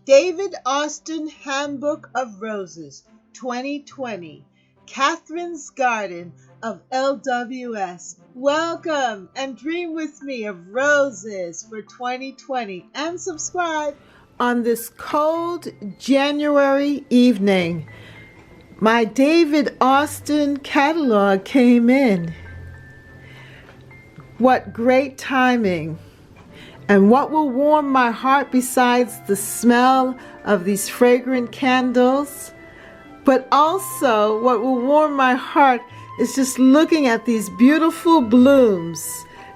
David Austin Handbook of Roses 2020, Catherine's Garden of LWS. Welcome and dream with me of roses for 2020 and subscribe. On this cold January evening, my David Austin catalog came in. What great timing! And what will warm my heart besides the smell of these fragrant candles? But also what will warm my heart is just looking at these beautiful blooms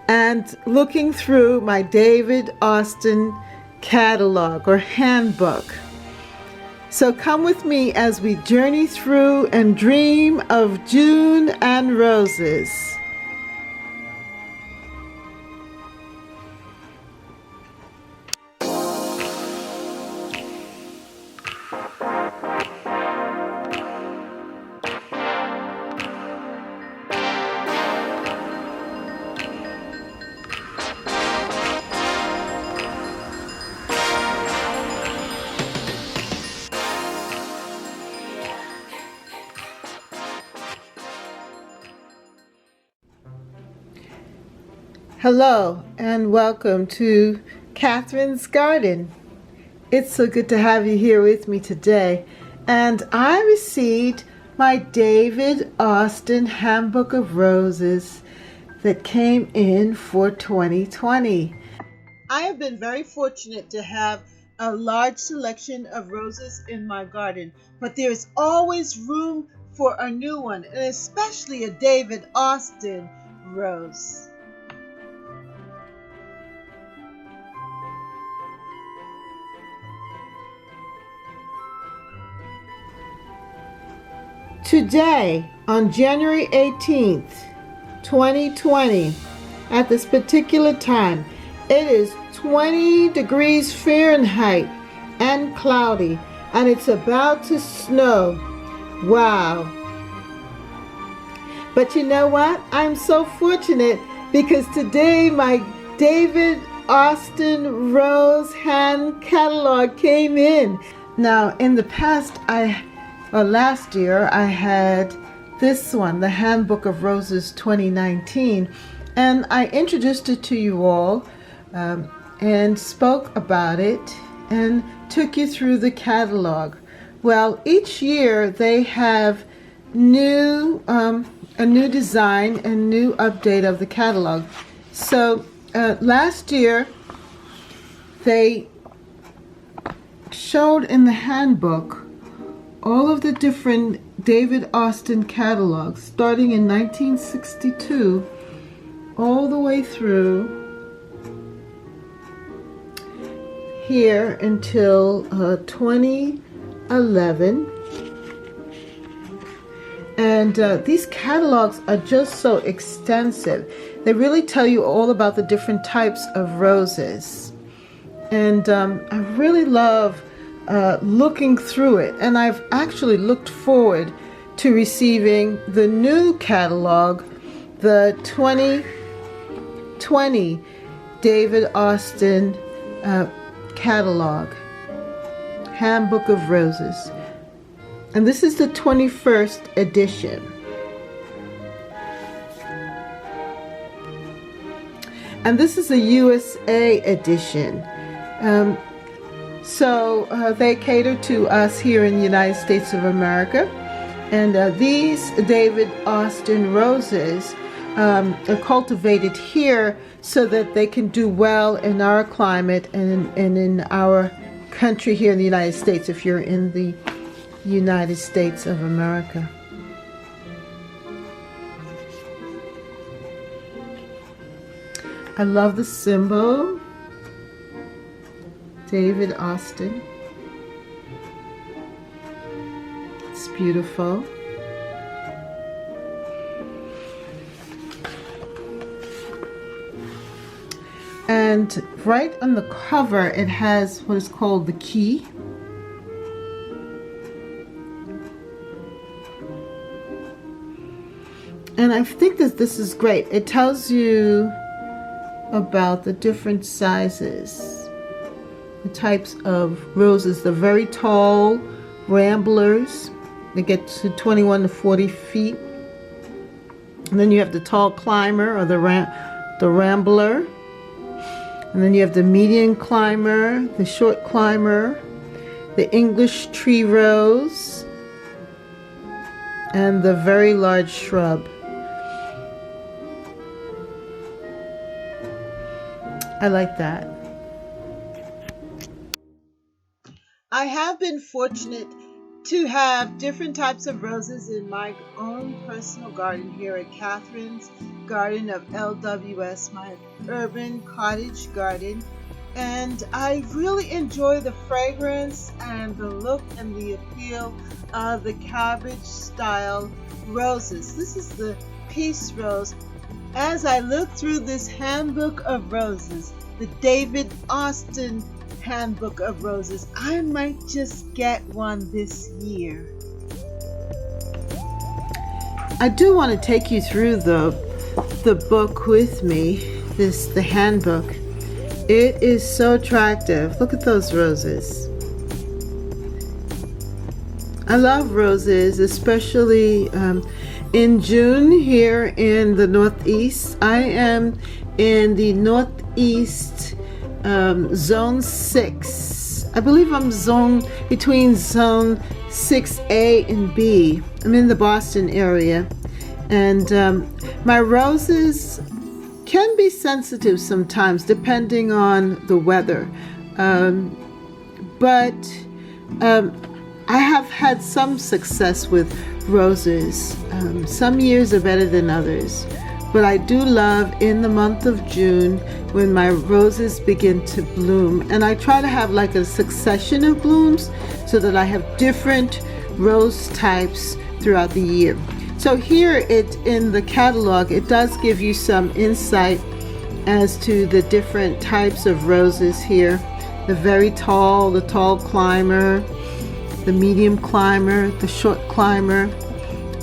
and looking through my David Austin catalog or handbook. So come with me as we journey through and dream of June and roses. Hello and welcome to Catherine's Garden. It's so good to have you here with me today. And I received my David Austin Handbook of Roses that came in for 2020. I have been very fortunate to have a large selection of roses in my garden, but there's always room for a new one, and especially a David Austin rose. Today, on January 18th, 2020, at this particular time, it is 20 degrees Fahrenheit and cloudy, and it's about to snow. Wow. But you know what? I'm so fortunate because today my David Austin Rose Hand Catalog came in. Now, in the past, last year I had this one, the Handbook of Roses 2019, and I introduced it to you all and spoke about it and took you through the catalog. Well, each year they have a new design and new update of the catalog. So last year they showed in the handbook all of the different David Austin catalogs, starting in 1962 all the way through here until 2011. And these catalogs are just so extensive. They really tell you all about the different types of roses. And I really love looking through it, and I've actually looked forward to receiving the new catalog, the 2020 David Austin catalog, Handbook of Roses, and this is the 21st edition. And this is a USA edition. So they cater to us here in the United States of America. And these David Austin roses are cultivated here so that they can do well in our climate and in our country here in the United States, if you're in the United States of America. I love the symbol. David Austin. It's beautiful. And right on the cover it has what is called the key. And I think that this is great. It tells you about the different sizes the types of roses. The very tall ramblers, they get to 21 to 40 feet. And then you have the tall climber, or the rambler. And then you have the medium climber, the short climber, the English tree rose, and the very large shrub. I like that. I have been fortunate to have different types of roses in my own personal garden here at Catherine's Garden of LWS, my urban cottage garden. And I really enjoy the fragrance and the look and the appeal of the cabbage style roses. This is the peace rose. As I look through this Handbook of Roses, the David Austin Handbook of Roses, I might just get one this year. I do want to take you through the book with me, the handbook. It is so attractive. Look at those roses. I love roses, especially in June here in the Northeast. I am in the Northeast Zone 6. I believe I'm between Zone 6A and B. I'm in the Boston area. And my roses can be sensitive sometimes depending on the weather. But I have had some success with roses. Some years are better than others. But I do love in the month of June when my roses begin to bloom. And I try to have like a succession of blooms so that I have different rose types throughout the year. So here in the catalog, it does give you some insight as to the different types of roses here. The very tall, the tall climber, the medium climber, the short climber,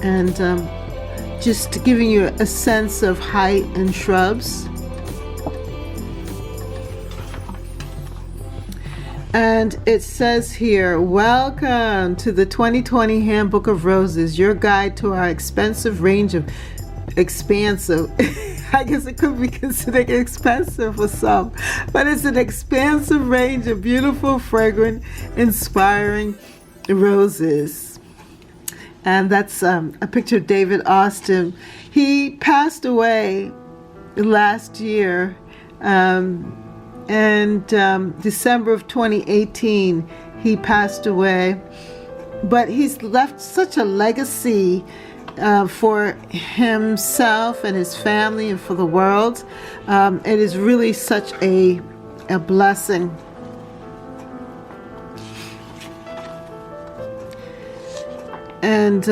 and just giving you a sense of height and shrubs. And it says here, welcome to the 2020 Handbook of Roses, your guide to our expansive range of expansive. I guess it could be considered expensive for some, but it's an expansive range of beautiful, fragrant, inspiring roses. And that's a picture of David Austin. He passed away last year, and December of 2018 he passed away. But he's left such a legacy for himself and his family and for the world. It is really such a blessing. And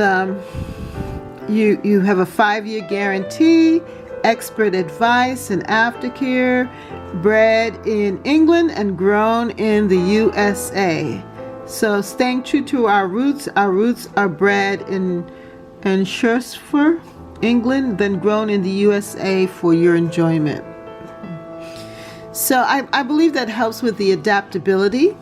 you have a 5-year guarantee, expert advice and aftercare, bred in England and grown in the USA. So staying true to our roots are bred in Shropshire, England, then grown in the USA for your enjoyment. So I believe that helps with the adaptability.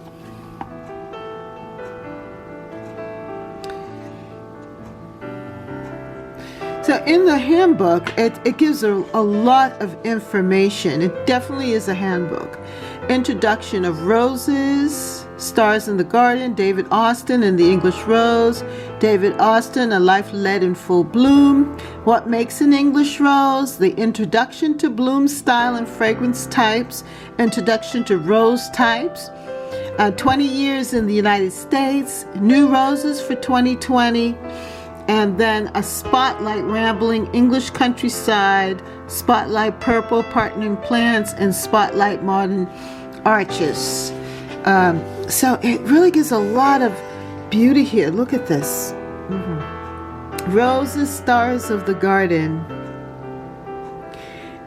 So in the handbook, it gives a lot of information. It definitely is a handbook. Introduction of roses, stars in the garden, David Austin and the English rose, David Austin, a life led in full bloom, what makes an English rose, the introduction to bloom style and fragrance types, introduction to rose types, 20 years in the United States, new roses for 2020, and then a spotlight rambling English countryside, spotlight purple partnering plants, and spotlight modern arches. So it really gives a lot of beauty here. Look at this. Roses, stars of the garden.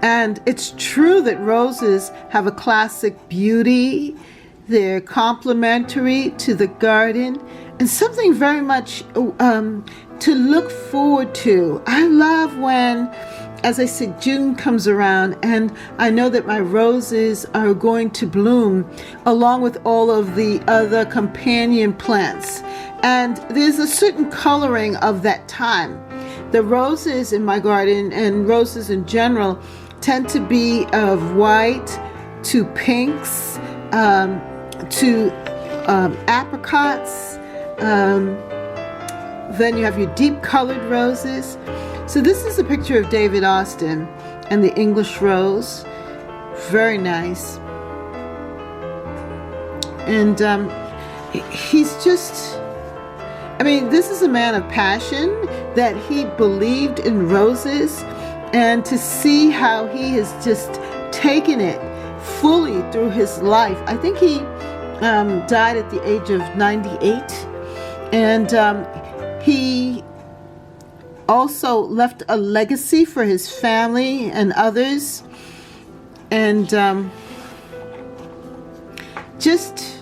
And it's true that roses have a classic beauty. They're complementary to the garden and something very much to look forward to. I love when as I said, June comes around, and I know that my roses are going to bloom along with all of the other companion plants. And there's a certain coloring of that time. The roses in my garden, and roses in general, tend to be of white to pinks to apricots. Then you have your deep colored roses. So this is a picture of David Austin and the English rose. Very nice. And he's just, I mean, this is a man of passion, that he believed in roses, and to see how he has just taken it fully through his life. I think he died at the age of 98, and he also left a legacy for his family and others. And just,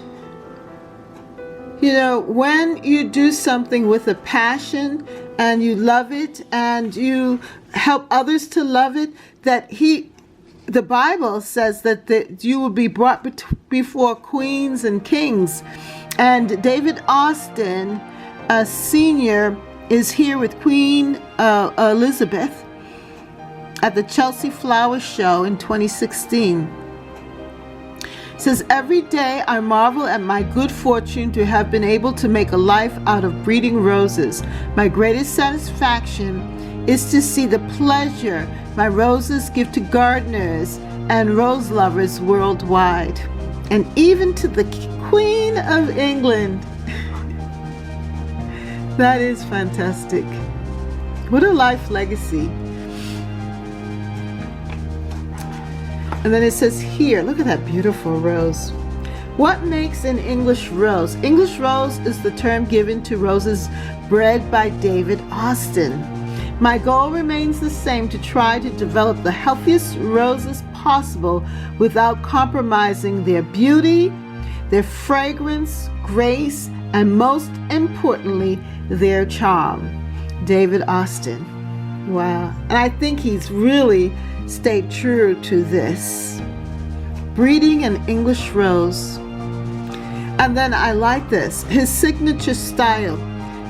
you know, when you do something with a passion and you love it and you help others to love it, that the Bible says that you will be brought before queens and kings. And David Austin, Sr., is here with Queen Elizabeth at the Chelsea Flower Show in 2016. It says, every day I marvel at my good fortune to have been able to make a life out of breeding roses. My greatest satisfaction is to see the pleasure my roses give to gardeners and rose lovers worldwide, and even to the Queen of England. That is fantastic. What a life legacy. And then it says here, look at that beautiful rose. What makes an English rose? English rose is the term given to roses bred by David Austin. My goal remains the same, to try to develop the healthiest roses possible without compromising their beauty, their fragrance, grace, and most importantly, their charm. David Austin. Wow. And I think he's really stayed true to this. Breeding an English rose. And then I like this, his signature style.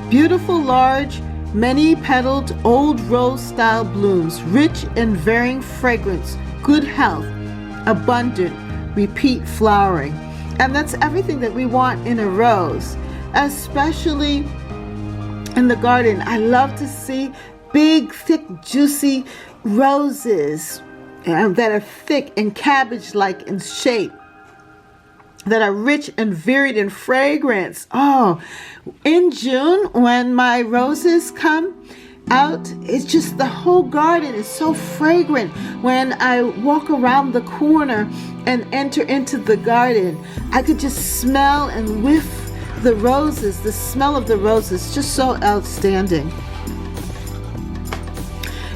Beautiful, large, many-petaled old rose-style blooms, rich and varying fragrance, good health, abundant, repeat flowering. And that's everything that we want in a rose, especially in the garden. I love to see big, thick, juicy roses that are thick and cabbage-like in shape, that are rich and varied in fragrance. Oh, in June, when my roses come out, it's just the whole garden is so fragrant. When I walk around the corner and enter into the garden, I could just smell and whiff the roses. The smell of the roses, just so outstanding.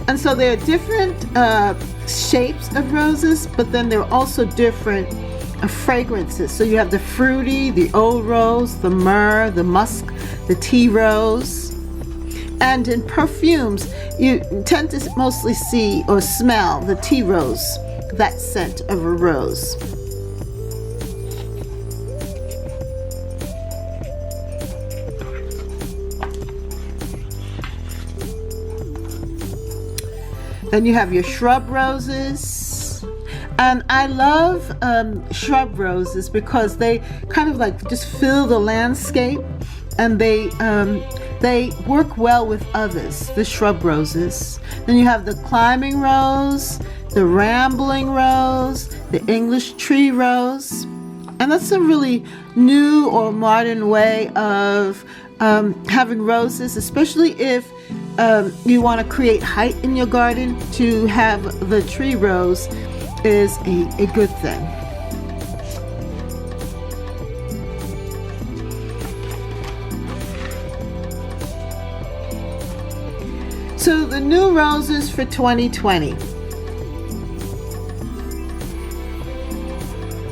And so there are different shapes of roses, but then there are also different fragrances. So you have the fruity, the old rose, the myrrh, the musk, the tea rose. And in perfumes, you tend to mostly see or smell the tea rose, that scent of a rose. Then you have your shrub roses. And I love shrub roses because they kind of like just fill the landscape, and they work well with others, the shrub roses. Then you have the climbing rose, the rambling rose, the English tree rose. And that's a really new or modern way of having roses, especially if you want to create height in your garden. To have the tree rose is a good thing. So the new roses for 2020.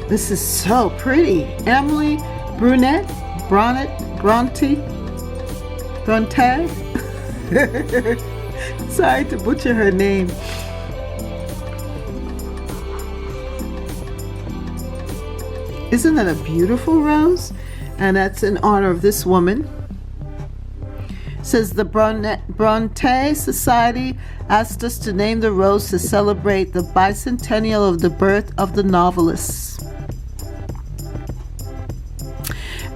This is so pretty. Emily Bronte. Sorry to butcher her name. Isn't that a beautiful rose? And that's in honor of this woman. It says the Bronte Society asked us to name the rose to celebrate the bicentennial of the birth of the novelist.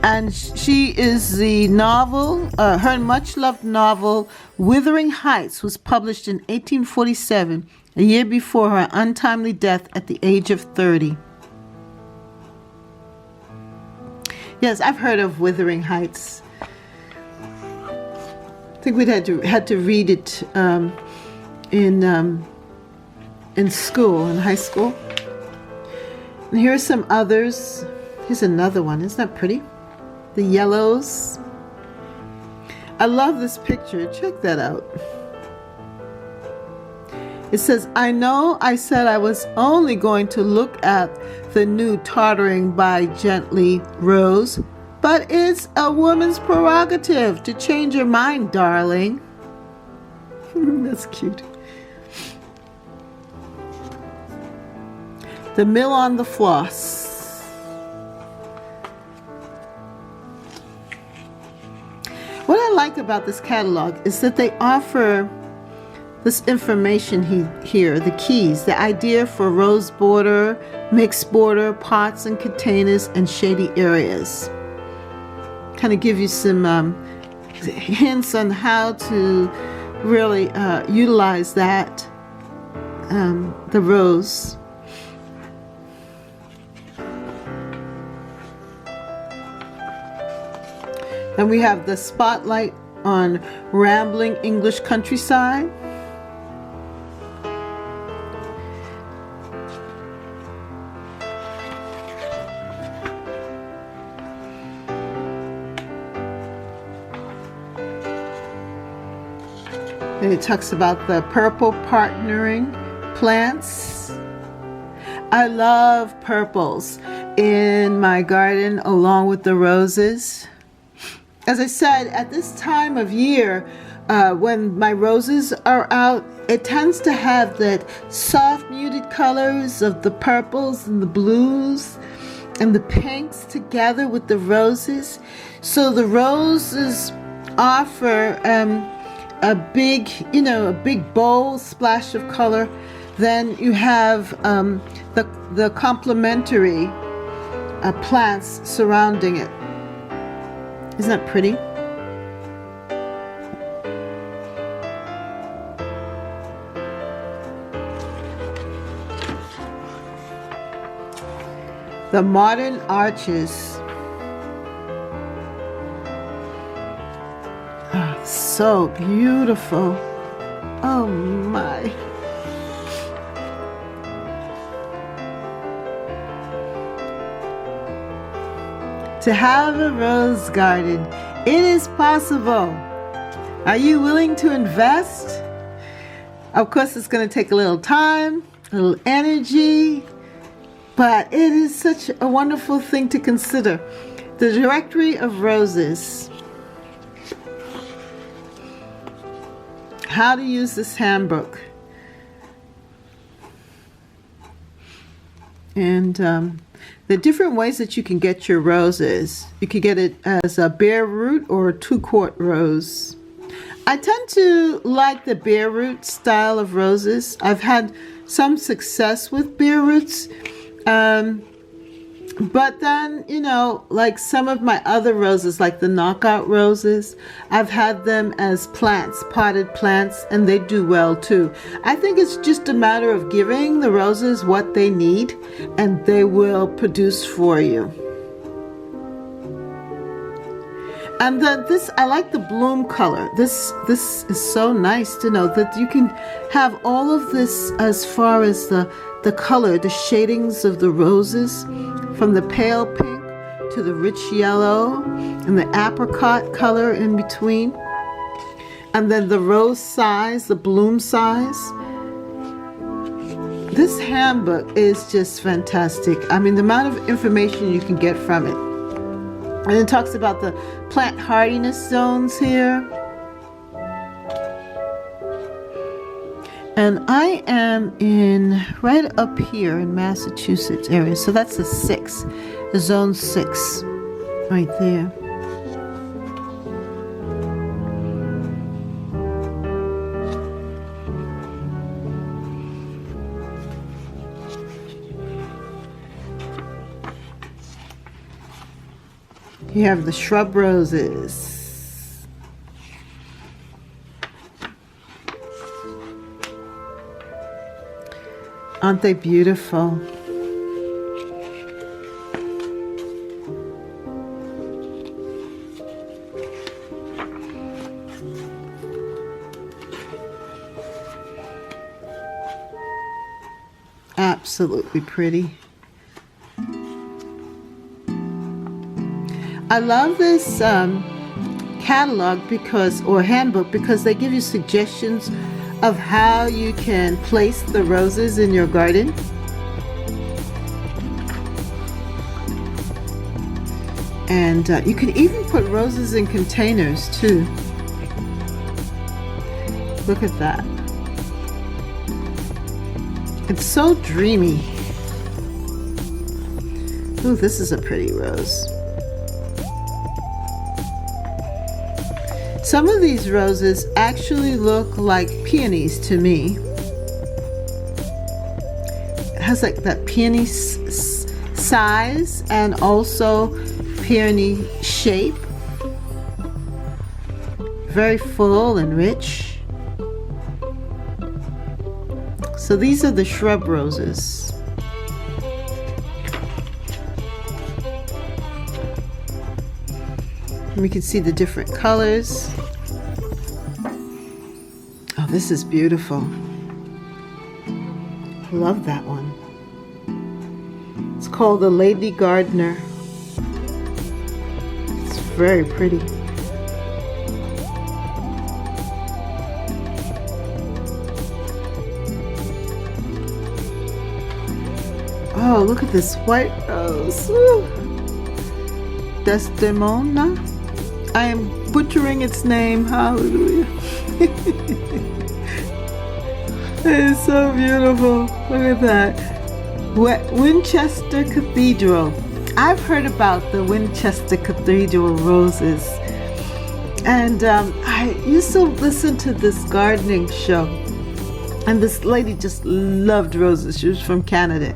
And she is the novel, her much-loved novel, Wuthering Heights, was published in 1847, a year before her untimely death at the age of 30. Yes, I've heard of Wuthering Heights. I think we'd had to read it in school, in high school. And here are some others. Here's another one. Isn't that pretty? The yellows. I love this picture. Check that out. It says, I know I said I was only going to look at the new Tottering by Gently Rose, but it's a woman's prerogative to change your mind, darling. That's cute. The Mill on the Floss. What I like about this catalog is that they offer this information here, the keys, the idea for rose border, mixed border, pots and containers, and shady areas. Kind of give you some hints on how to really utilize that, the rose. And we have the spotlight on rambling English countryside. And it talks about the purple partnering plants. I love purples in my garden along with the roses. As I said, at this time of year, when my roses are out, it tends to have that soft muted colors of the purples and the blues and the pinks together with the roses. So the roses offer a big, a big bold splash of color. Then you have the complementary plants surrounding it. Isn't that pretty? The modern arches. Oh, so beautiful. Oh my. To have a rose garden, it is possible. Are you willing to invest? Of course, it's going to take a little time, a little energy, but it is such a wonderful thing to consider. The Directory of Roses. How to use this handbook. And the different ways that you can get your roses. You can get it as a bare root or a 2-quart rose. I tend to like the bare root style of roses. I've had some success with bare roots. But then, like some of my other roses, like the knockout roses, I've had them as plants, potted plants, and they do well too. I think it's just a matter of giving the roses what they need, and they will produce for you. And then I like the bloom color. This is so nice to know that you can have all of this as far as the color, the shadings of the roses, from the pale pink to the rich yellow and the apricot color in between. And then the rose size, the bloom size. This handbook is just fantastic. I mean, the amount of information you can get from it. And it talks about the plant hardiness zones here. And I am right up here in Massachusetts area. So that's the 6. Zone 6, right there. You have the shrub roses. Aren't they beautiful? Absolutely pretty. I love this catalog or handbook because they give you suggestions of how you can place the roses in your garden. And you can even put roses in containers too. Look at that. It's so dreamy. Ooh, this is a pretty rose. Some of these roses actually look like peonies to me. It has like that peony size and also peony shape. Very full and rich. So these are the shrub roses. We can see the different colors. Oh, this is beautiful. Love that one. It's called the Lady Gardener. It's very pretty. Oh, look at this white rose. Ooh. Desdemona. I am butchering its name. Hallelujah. It is so beautiful. Look at that. Winchester Cathedral. I've heard about the Winchester Cathedral roses. And I used to listen to this gardening show. And this lady just loved roses. She was from Canada.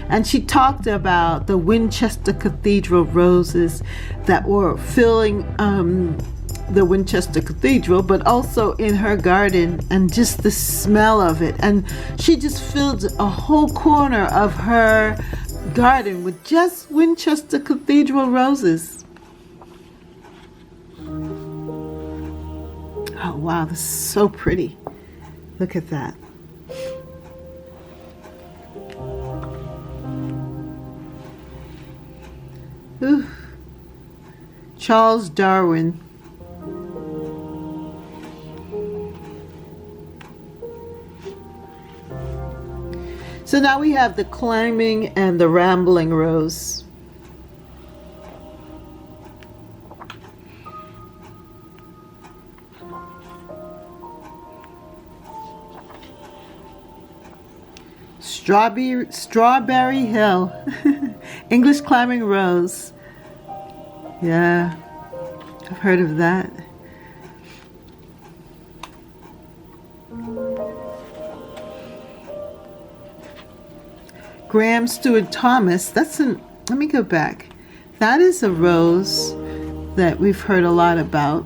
And she talked about the Winchester Cathedral roses that were filling the Winchester Cathedral, but also in her garden, and just the smell of it. And she just filled a whole corner of her garden with just Winchester Cathedral roses. Oh wow, this is so pretty. Look at that. Ooh. Charles Darwin. So now we have the climbing and the rambling rose. Strawberry Hill. English climbing rose. Yeah, I've heard of that. Graham Stewart Thomas. Let me go back. That is a rose that we've heard a lot about.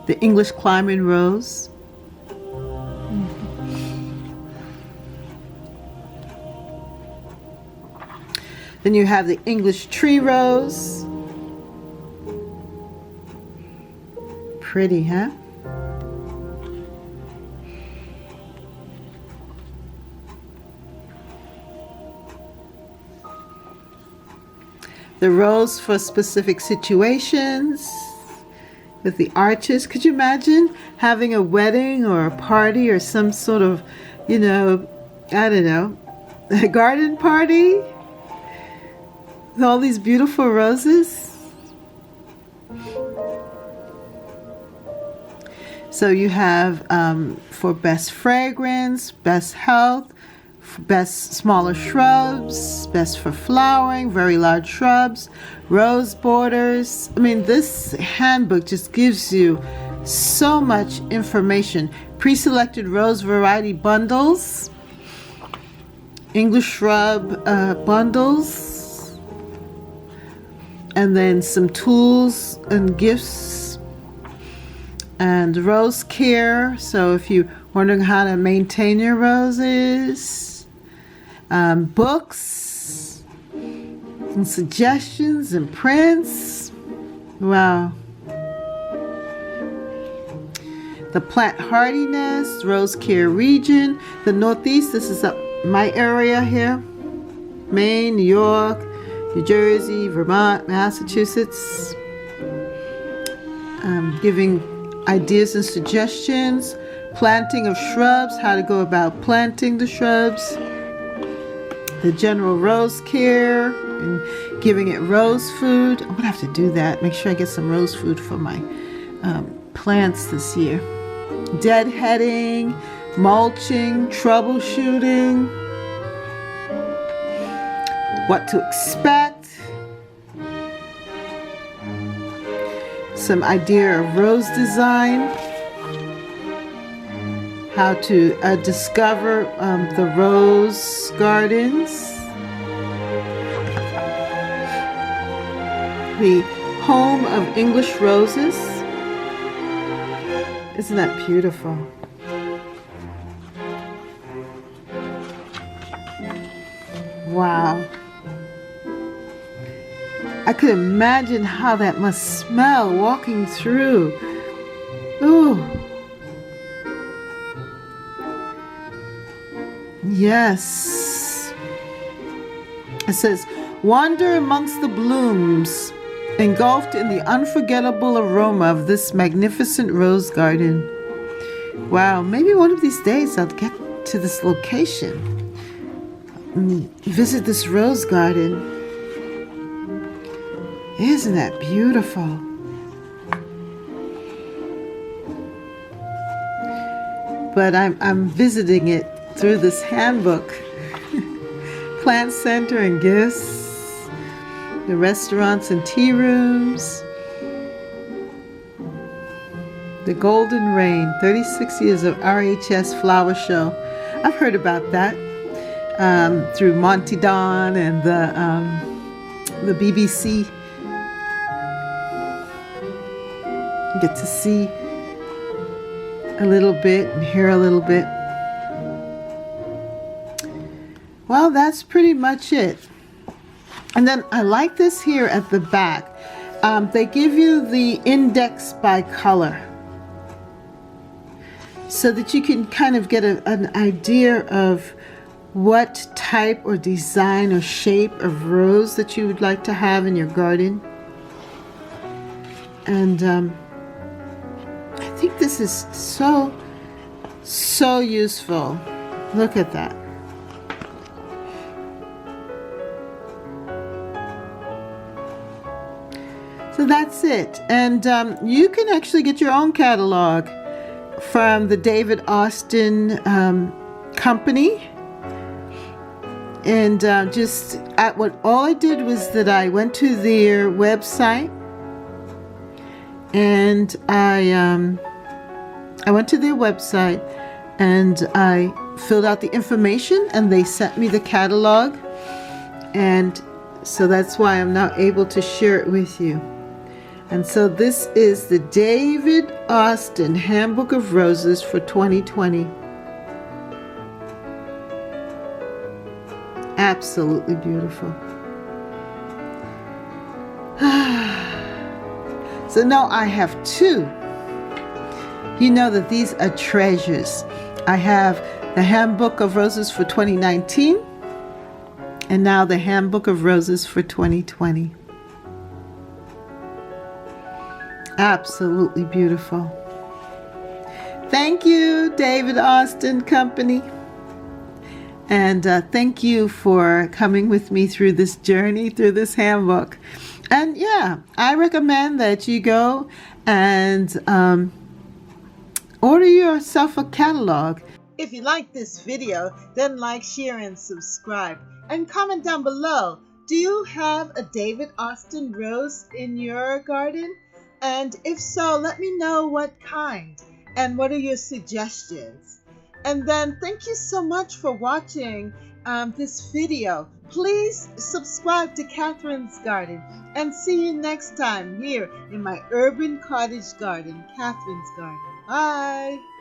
The English climbing rose. Then you have the English tree rose. Pretty, huh? The rose for specific situations with the arches. Could you imagine having a wedding or a party or some sort of, I don't know, a garden party? With all these beautiful roses. So you have for best fragrance, best health, best smaller shrubs, best for flowering, very large shrubs, rose borders. I mean, this handbook just gives you so much information. Pre-selected rose variety bundles, English shrub bundles, and then some tools and gifts, and rose care. So if you're wondering how to maintain your roses, books and suggestions and prints. Wow. The plant hardiness, rose care region, the Northeast. This is up my area here. Maine, New York, New Jersey, Vermont, Massachusetts. Giving ideas and suggestions. Planting of shrubs, how to go about planting the shrubs. The general rose care and giving it rose food. I'm gonna have to do that. Make sure I get some rose food for my plants this year. Deadheading, mulching, troubleshooting, what to expect, some idea of rose design, how to discover the rose gardens, the home of English roses. Isn't that beautiful? Wow. I could imagine how that must smell walking through. Ooh. Yes. It says, wander amongst the blooms, engulfed in the unforgettable aroma of this magnificent rose garden. Wow, maybe one of these days I'll get to this location, visit this rose garden. Isn't that beautiful? But I'm visiting it through this handbook. Plant center and gifts, the restaurants and tea rooms, the Golden Rain, 36 years of RHS flower show. I've heard about that through Monty Don and the BBC. You get to see a little bit and hear a little bit. Well, that's pretty much it. And then I like this here at the back. They give you the index by color so that you can kind of get an idea of what type or design or shape of rose that you would like to have in your garden. And I think this is so useful. Look at that. So that's it. And you can actually get your own catalog from the David Austin company. And all I did was that I went to their website, and I went to their website and I filled out the information, and they sent me the catalog. And so that's why I'm now able to share it with you. And so this is the David Austin Handbook of Roses for 2020. Absolutely beautiful. So now I have two. You know that these are treasures. I have the Handbook of Roses for 2019 and now the Handbook of Roses for 2020. Absolutely beautiful. Thank you, David Austin Company. And thank you for coming with me through this journey, through this handbook. And yeah, I recommend that you go and order yourself a catalog. If you like this video, then like, share, and subscribe. And comment down below, do you have a David Austin rose in your garden? And if so, let me know what kind and what are your suggestions. And then thank you so much for watching this video. Please subscribe to Catherine's Garden and see you next time here in my urban cottage garden, Catherine's Garden. Bye!